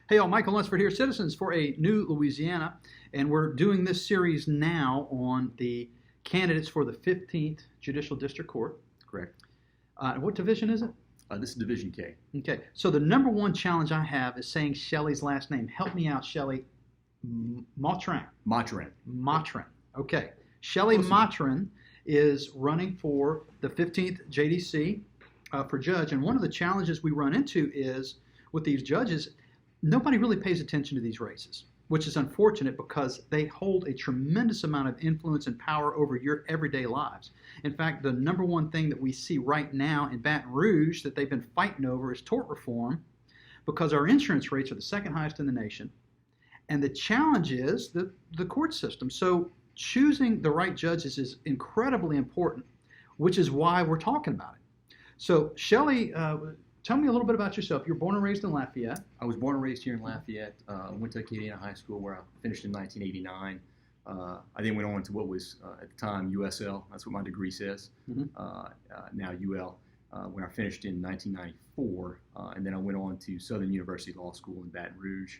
Hey, all, Michael Lunsford here, Citizens for a New Louisiana, and we're doing this series now on the candidates for the 15th Judicial District Court. Correct. What division is it? This is Division K. Okay, so the number one challenge I have is saying Shelly's last name. Help me out, Shelly. Maturin. Maturin. Maturin. Okay, Shelly Maturin is running for the 15th JDC for judge, and one of the challenges we run into is with these judges, nobody really pays attention to these races, which is unfortunate because they hold a tremendous amount of influence and power over your everyday lives. In fact, the number one thing that we see right now in Baton Rouge that they've been fighting over is tort reform, because our insurance rates are the second highest in the nation. And the challenge is the court system. So choosing the right judges is incredibly important, which is why we're talking about it. So Shelly, tell me a little bit about yourself. You're born and raised in Lafayette. I was born and raised here in Lafayette. Went to Acadiana High School where I finished in 1989. I then went on to what was at the time USL. That's what my degree says. Now UL. When I finished in 1994, and then I went on to Southern University Law School in Baton Rouge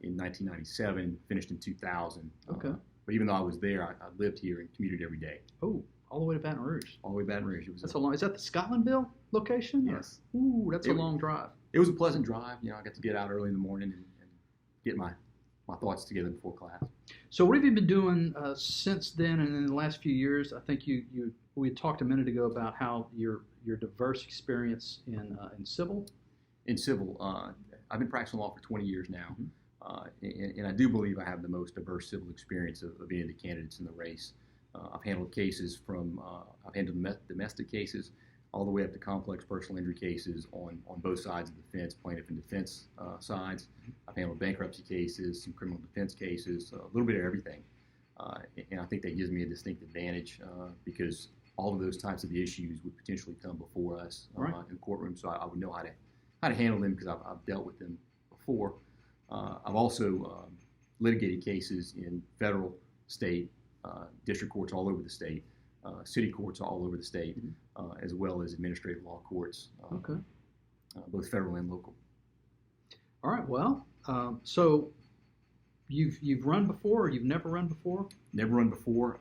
in 1997. Finished in 2000. Okay. But even though I was there, I lived here and commuted every day. Oh, all the way to Baton Rouge. All the way to Baton Rouge. That's a long. Is that the Scotlandville location? Yes. Ooh, that's a long drive. It was a pleasant drive. You know, I got to get out early in the morning and get my thoughts together before class. So what have you been doing since then and in the last few years? I think we talked a minute ago about how your diverse experience in civil. In civil, I've been practicing law for 20 years now, and I do believe I have the most diverse civil experience of any of the candidates in the race. I've handled cases I've handled domestic cases all the way up to complex personal injury cases on both sides of the fence, plaintiff and defense sides. I've handled bankruptcy cases, some criminal defense cases, a little bit of everything. And I think that gives me a distinct advantage because all of those types of issues would potentially come before us in the courtroom, so I would know how to handle them because I've dealt with them before. I've also litigated cases in federal, state, district courts all over the state, city courts all over the state, as well as administrative law courts, both federal and local. All right. Well, so you've run before, or you've never run before? Never run before.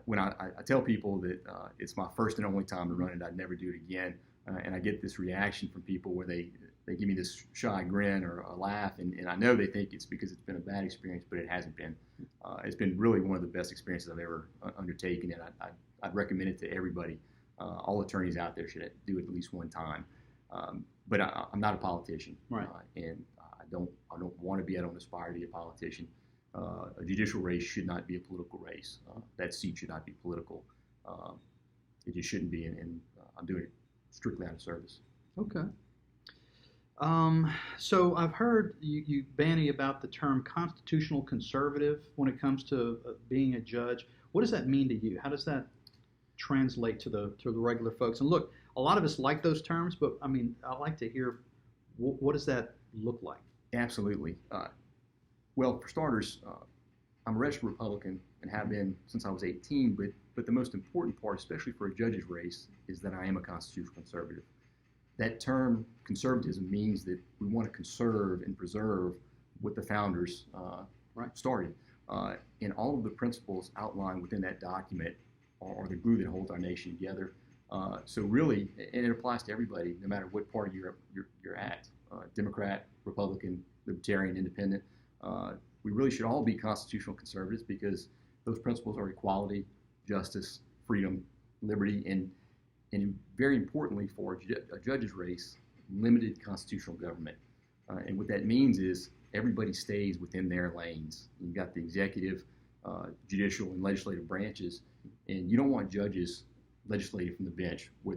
When I tell people that it's my first and only time to run it, I'd never do it again, and I get this reaction from people where they give me this shy grin or a laugh, and I know they think it's because it's been a bad experience, but it hasn't been. It's been really one of the best experiences I've ever undertaken, and I'd recommend it to everybody. All attorneys out there should do it at least one time. But I'm not a politician, and I don't want to be. I don't aspire to be a politician. A judicial race should not be a political race. That seat should not be political. It just shouldn't be, and I'm doing it strictly out of service. Okay. So I've heard you bandy about the term constitutional conservative when it comes to being a judge. What does that mean to you? How does that translate to the regular folks? And look, a lot of us like those terms, but I mean, I like to hear what does that look like? Absolutely. Well, for starters, I'm a registered Republican and have been since I was 18. But the most important part, especially for a judge's race, is that I am a constitutional conservative. That term, conservatism, means that we want to conserve and preserve what the founders started. And all of the principles outlined within that document are the glue that holds our nation together. So really, and it applies to everybody, no matter what party you're at, Democrat, Republican, Libertarian, Independent. We really should all be constitutional conservatives because those principles are equality, justice, freedom, liberty, and very importantly for a judge's race, limited constitutional government. And what that means is everybody stays within their lanes. You've got the executive, judicial, and legislative branches, and you don't want judges legislating from the bench where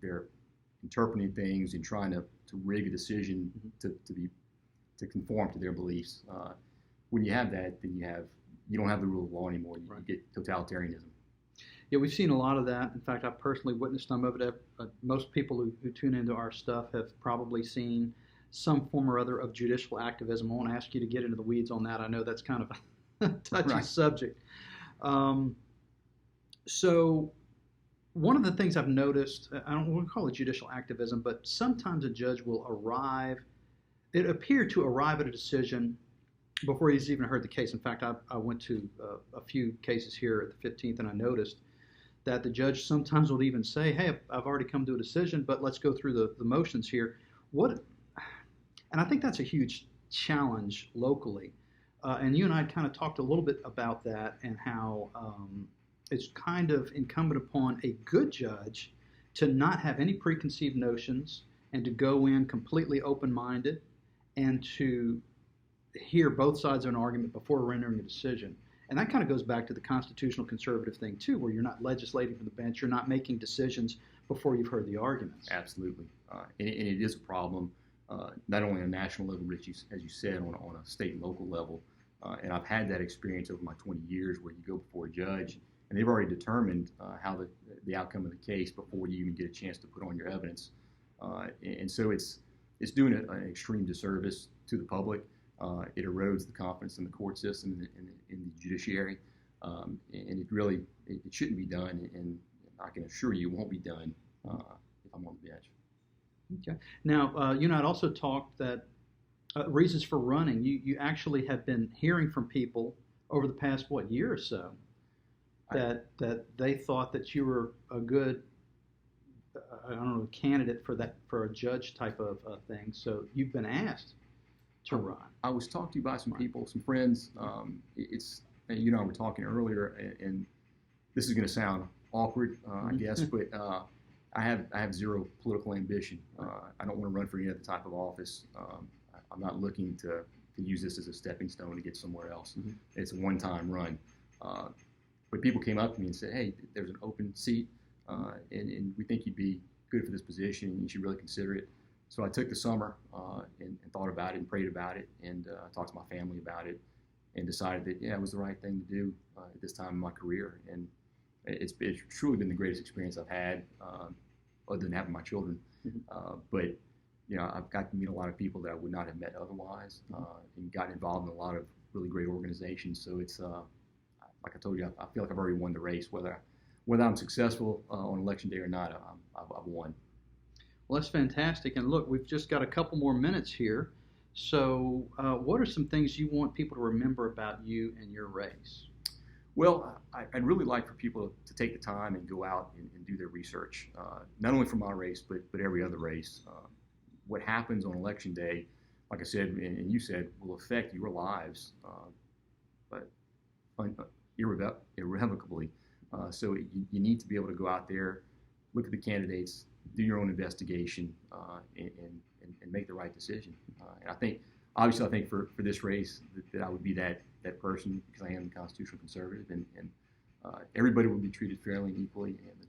they're interpreting things and trying to rig a decision to conform to their beliefs. When you have that, then you don't have the rule of law anymore. You get totalitarianism. Yeah, we've seen a lot of that. In fact, I've personally witnessed some of it. Most people who tune into our stuff have probably seen some form or other of judicial activism. I won't ask you to get into the weeds on that. I know that's kind of a touchy subject. So one of the things I've noticed, I don't want to call it judicial activism, but sometimes a judge will arrive it appeared to arrive at a decision before he's even heard the case. In fact, I went to a few cases here at the 15th, and I noticed that the judge sometimes will even say, hey, I've already come to a decision, but let's go through the motions here. And I think that's a huge challenge locally. And you and I kind of talked a little bit about that and how it's kind of incumbent upon a good judge to not have any preconceived notions and to go in completely open-minded and to hear both sides of an argument before rendering a decision. And that kind of goes back to the constitutional conservative thing, too, where you're not legislating from the bench. You're not making decisions before you've heard the arguments. Absolutely. And it is a problem, not only on a national level, but as you said, on a state and local level. And I've had that experience over my 20 years where you go before a judge, and they've already determined how the outcome of the case before you even get a chance to put on your evidence. And so it's doing an extreme disservice to the public. It erodes the confidence in the court system and in the judiciary, and it shouldn't be done. And I can assure you, it won't be done if I'm on the bench. Okay. Now, you and I had also talked that reasons for running. You actually have been hearing from people over the past year or so that they thought that you were a good candidate for a judge type of thing. So you've been asked to run. I was talked to by some people, some friends. You and I were talking earlier, and this is going to sound awkward, I guess, but I have zero political ambition. I don't want to run for any other type of office. I'm not looking to use this as a stepping stone to get somewhere else. Mm-hmm. It's a one-time run. But people came up to me and said, hey, there's an open seat, and we think you'd be good for this position, and you should really consider it. So I took the summer and thought about it and prayed about it and talked to my family about it and decided that, it was the right thing to do at this time in my career. And it's truly been the greatest experience I've had, other than having my children. Mm-hmm. But I've got to meet a lot of people that I would not have met otherwise, and gotten involved in a lot of really great organizations. So it's, like I told you, I feel like I've already won the race. Whether I'm successful on election day or not, I've won. Well, that's fantastic. And look, we've just got a couple more minutes here. So what are some things you want people to remember about you and your race? Well, I'd really like for people to take the time and go out and do their research, not only for my race, but every other race. What happens on election day, like I said, and you said, will affect your lives, but irrevocably. So you need to be able to go out there, look at the candidates, do your own investigation, and make the right decision. And I think for this race that I would be that person, because I am a constitutional conservative, and everybody will be treated fairly and equally, and the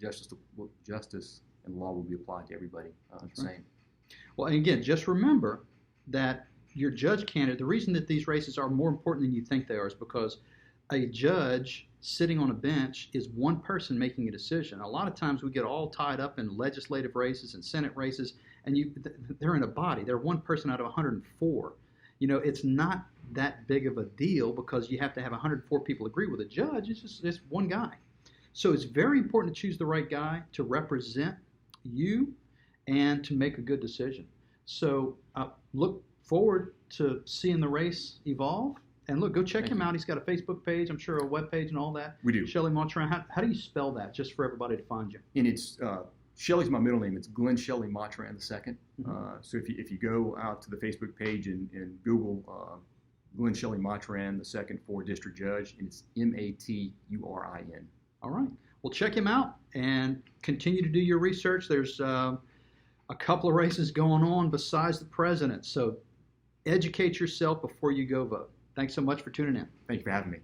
justice and law will be applied to everybody the same. Well, and again, just remember that your judge candidate, the reason that these races are more important than you think they are is because a judge sitting on a bench is one person making a decision. A lot of times we get all tied up in legislative races and Senate races, and they're in a body. They're one person out of 104. It's not that big of a deal because you have to have 104 people agree with a judge. It's one guy. So it's very important to choose the right guy to represent you and to make a good decision. So look forward to seeing the race evolve. And look, go check him out. He's got a Facebook page, I'm sure a web page and all that. We do. Shelly Maturin. How do you spell that, just for everybody to find you? And it's Shelly's my middle name. It's Glynn Shelly Maturin II. Mm-hmm. So if you go out to the Facebook page and Google Glynn Shelly Maturin II for district judge, and it's Maturin. All right. Well, check him out and continue to do your research. There's a couple of races going on besides the president. So educate yourself before you go vote. Thanks so much for tuning in. Thank you for having me.